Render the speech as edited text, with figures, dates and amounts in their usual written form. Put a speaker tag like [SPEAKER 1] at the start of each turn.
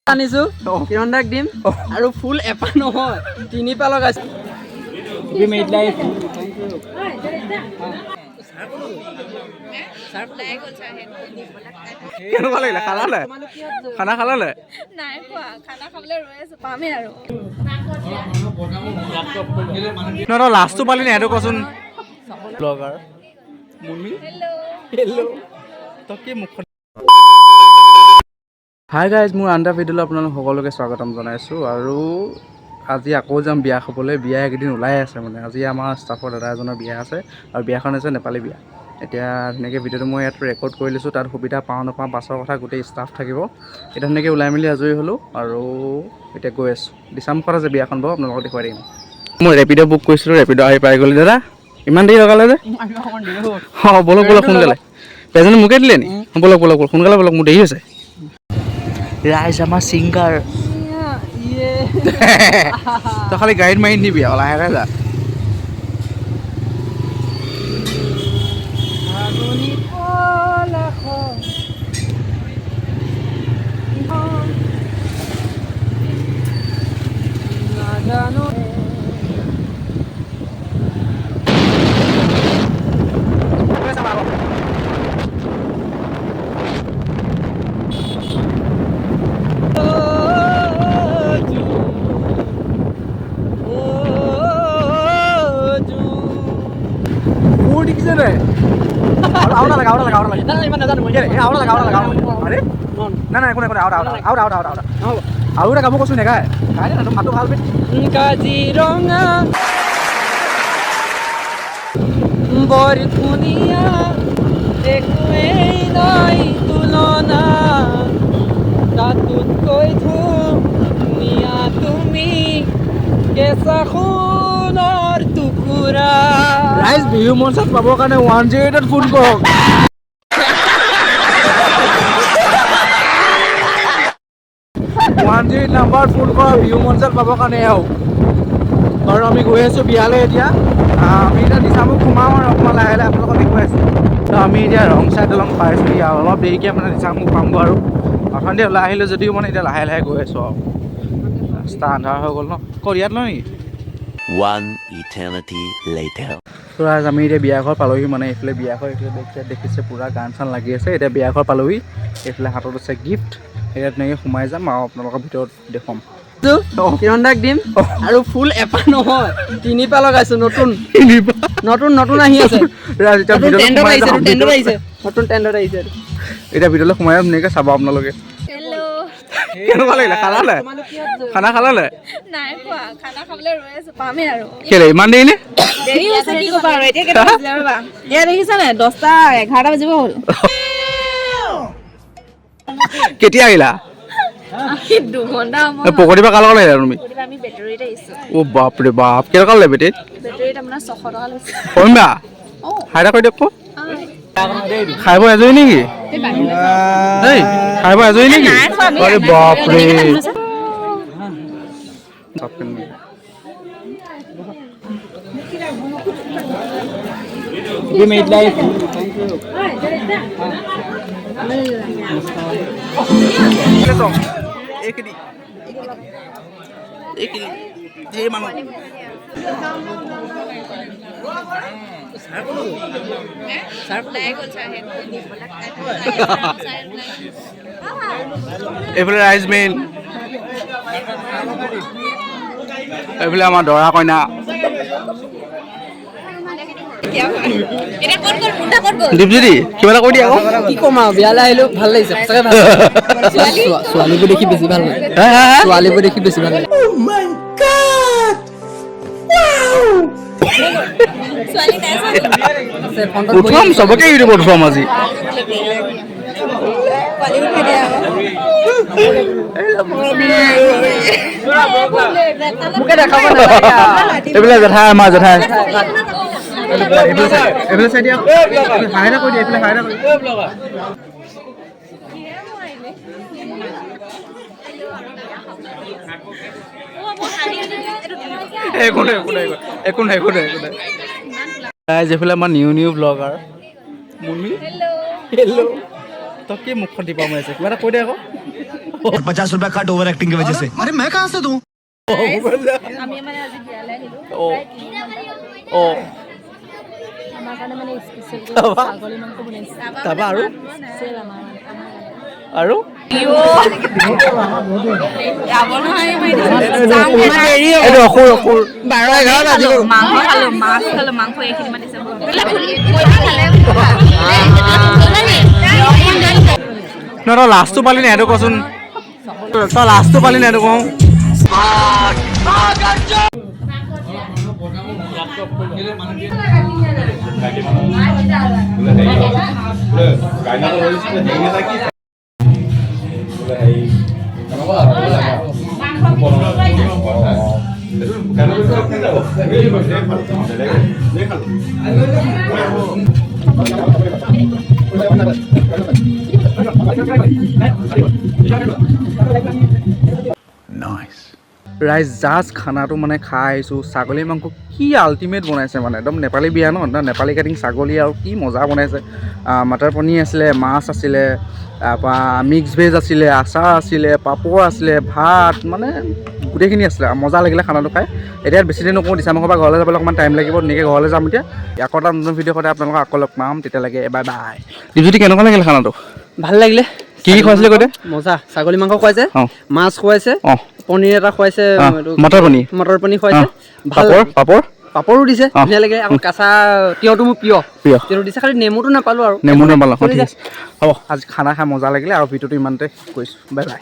[SPEAKER 1] আনিছো কিৰণদাক দিম আৰু ফুল এপা নহয় তিনিপা লগাইছো তুমি মেড লাইফ
[SPEAKER 2] কেনেকুৱা লাগিলে খালালে খানা খালালে
[SPEAKER 3] নাই খোৱা খানা খাবলৈ ৰৈ আছো পামেই আৰু
[SPEAKER 2] নহয় লাষ্টটো পালি নে সেইটো কচোন ব্লগাৰ মুমি হেল্ল' তই কি মুখ হাই গাইজ মোৰ আণ্ডাৰ ভিডিঅ'লৈ আপোনালোক সকলোকে স্বাগতম জনাইছোঁ আৰু আজি আকৌ যাম বিয়া খাবলৈ বিয়া এইকেইদিন ওলাই আছে মানে আজি আমাৰ ষ্টাফৰ দাদা এজনৰ বিয়া আছে আৰু বিয়াখন হৈছে নেপালী বিয়া এতিয়া ধুনীয়াকৈ ভিডিঅ'টো মই ইয়াত ৰেকৰ্ড কৰি লৈছোঁ তাত সুবিধা পাওঁ নাপাওঁ বাছৰ কথা গোটেই ষ্টাফ থাকিব এতিয়া ধুনীয়াকৈ ওলাই মেলি আজৰি হ'লোঁ আৰু এতিয়া গৈ আছোঁ দিছামুখত আছে বিয়াখন বাৰু আপোনালোকক দেখুৱাই দিম মই ৰেপিড' বুক কৰিছিলোঁ ৰেপিড' আহি পাই গ'লি দাদা ইমান দেৰি লগালে যে অঁ বলক বলক সোনকালে পেজেণ্ট মোকে দিলে নি বলক বলক বলক সোনকালে বলক মোৰ দেৰি হৈছে ৰাইজ আমাৰ ছিংগাৰ তই খালি গাড়ীত মাৰি নিবি আৰু লাহে লাহে যা আৰু এটা কাম কৈছোঁ নেগাই মাতো ভাল
[SPEAKER 1] কাজিৰঙা বৰ ধুনীয়া একোৱেই নাই তুলনা তাতোতকৈ ধুনীয়া তুমি কেঁচা সোণৰ টুকুৰা
[SPEAKER 2] ৰাইজ বিহু মঞ্চত পাবৰ কাৰণে 108ত ফোন কৰক নাম্বাৰ ফোন কৰা বিহু মঞ্চত পাবৰ কাৰণে আহক বাৰু আমি গৈ আছোঁ বিয়ালৈ এতিয়া আমি এতিয়া দিছামুখ সোমাওঁ আৰু অকণমান লাহে লাহে আপোনালোকক দেখুৱাই আছোঁ তো আমি এতিয়া ৰংচাই দলং পাইছোঁ আৰু অলপ দেৰিকৈ মানে দিছামুখ পামগৈ আৰু অথনি ওলাই আহিলোঁ যদিও মানে এতিয়া লাহে লাহে গৈ আছোঁ আৰু ৰাস্তা আন্ধাৰ হৈ গ'ল ন ক'ত ইয়াত লয় নেকি
[SPEAKER 4] One eternity later.
[SPEAKER 2] তো ৰাইজ আমি এতিয়া বিয়াঘৰ পালোহি মানে এইফালে বিয়াঘৰ এইফালে দেখিছে পূৰা গান চান লাগি আছে এতিয়া বিয়াঘৰ পালোহি এইফালে হাতত আছে গিফ্ট এতিয়া তেনেকৈ সোমাই যাম আৰু আপোনালোকৰ ভিতৰত দেখুৱাম
[SPEAKER 1] কিৰণদাক দিম আৰু ফুল এপা নহয় তিনিপা লগাইছো নতুন নতুন নতুন আহি আছে নতুন টেণ্ডত আহিছে
[SPEAKER 2] এতিয়া ভিতৰলৈ সোমাই যাম ধুনীয়াকৈ চাব আপোনালোকে কেনেকুৱা লাগিলে খালালে খানা খালালে
[SPEAKER 3] নাই খোৱা খানা খাবলৈ ৰৈ আছো পামেই আৰু
[SPEAKER 2] কেলে ইমান দেৰি নে
[SPEAKER 3] দেৰি হৈছে কি ক'বা আৰু এতিয়া কেইটা বাজিলে ৰ'বা এয়া দেখিছা নে 10টা 11টা বাজিব হ'ল
[SPEAKER 2] কেতিয়া আহিলা
[SPEAKER 3] দুঘণ্টা
[SPEAKER 2] পকৰিৰ পৰা কাৰ লগত আহিলা তুমি
[SPEAKER 3] আমি বেটাৰীত আহিছো
[SPEAKER 2] অ' বাপৰে বাপ কেইটকা ল'লে বেটেৰীত
[SPEAKER 3] আপোনাৰ 600 টকা লৈছে
[SPEAKER 2] কমিবা হাইৰা কৰি দিয়ক খাই বৈ আজৰি নেকি দেই খাই বৈ আজৰি নেকি আৰে বাপৰে
[SPEAKER 1] You made life.
[SPEAKER 2] এইফালে ৰাইজ মেইন এইফালে আমাৰ দৰা কইনা দীপজ্যোতি কিবা এটা কৈ দিয়া আকৌ
[SPEAKER 1] কি ক'ম আৰু বিয়ালৈ আহিলো ভাল লাগিছে সঁচাকৈ ভাল ছোৱালীবোৰ দেখি বেছি ভাল লাগে ছোৱালীবোৰ দেখি বেছি ভাল লাগে
[SPEAKER 2] উঠুৱাম চবকে ইউটিউবত উঠুৱাম আজি
[SPEAKER 1] মোকে দেখাব
[SPEAKER 2] এইবিলাক জেঠাই আমাৰ জেঠাই এইফালে চাই দিয়া হাইৰা কৰি দিয়া এইফালে হাইৰা কৰি একো নাই একো নাই একো নাই একো নাই যেফালে আমাৰ নিউ ব্লগাৰ মুমি হেল্ল' তই কি মুখখন দিব মাৰি আছে কিবা এটা কৈ দে আকৌ
[SPEAKER 5] 50 रुपया कट ओवर एक्टिंग की वजह से अरे मैं कहाँ से दूं
[SPEAKER 3] আমি মানে আজি বিয়ালৈ আহিলো
[SPEAKER 2] অ অ
[SPEAKER 3] আমাৰ কাৰণে মানে স্পেচিয়েল ছাগলী মাংস বনাইছে
[SPEAKER 2] তাৰপা আৰু
[SPEAKER 3] চেল আমাৰ
[SPEAKER 2] আৰু
[SPEAKER 3] যাব নহয়
[SPEAKER 2] এইটো অসুৰ অসুৰ
[SPEAKER 1] 12-11 বাজি গ'ল
[SPEAKER 3] মাংস খালো মাছ খালো মাংস এইখিনি মাতিছে
[SPEAKER 2] নহয় তই লাষ্টটো পালি নে সেইটো কচোন তই লাষ্টটো পালি নে সেইটো কওঁ ৰাইজ জাষ্ট খানাটো মানে খাই আহিছোঁ ছাগলী মাংস কি আল্টিমেট বনাইছে মানে একদম নেপালী বিয়া ন নেপালী কাটিং ছাগলী আৰু কি মজা বনাইছে মটৰ পনীৰ আছিলে মাছ আছিলে তাৰপৰা মিক্স ভেজ আছিলে আচাৰ আছিলে পাপৰ আছিলে ভাত মানে গোটেইখিনি আছিলে মজা লাগিলে খানাটো খাই এতিয়া বেছি দিন নকওঁ দিছা মাংসৰ পৰা ঘৰলৈ যাবলৈ অকণমান টাইম লাগিব ধুনীয়াকৈ ঘৰলৈ যাম এতিয়া আকৌ এটা নতুন ভিডিঅ' সদায় আপোনালোকক আকৌ লগ পাম তেতিয়ালৈকে বাই বাই দীপজ্যোতি কেনেকুৱা লাগিলে খানাটো
[SPEAKER 1] ভাল লাগিলে
[SPEAKER 2] কি কি খুৱাইছিলে কৈ দে
[SPEAKER 1] মজা ছাগলী মাংস খুৱাইছে
[SPEAKER 2] অঁ
[SPEAKER 1] মাছ খুৱাইছে
[SPEAKER 2] অঁ
[SPEAKER 1] পনীৰ এটা খুৱাইছে
[SPEAKER 2] মটৰ পনীৰ
[SPEAKER 1] মটৰ পনীৰ খুৱাইছে ভাল
[SPEAKER 2] পাপৰ পাপৰ
[SPEAKER 1] পাপৰো দিছে
[SPEAKER 2] অঁ।
[SPEAKER 1] ধুনীয়া লাগে আকৌ কেঁচা তিয়ঁহটো মোৰ প্ৰিয়
[SPEAKER 2] প্ৰিয়
[SPEAKER 1] তিয়ঁহ দিছে খালি নেমুটো নাপালোঁ আৰু
[SPEAKER 2] নেমু নাপালোঁ
[SPEAKER 1] চলি
[SPEAKER 2] ঠিক
[SPEAKER 1] যায়।
[SPEAKER 2] আছে হ'ব আজি খানা খাই মজা লাগিলে আৰু ভিডিঅ'টো ইমানতে কৈছোঁ বাই বাই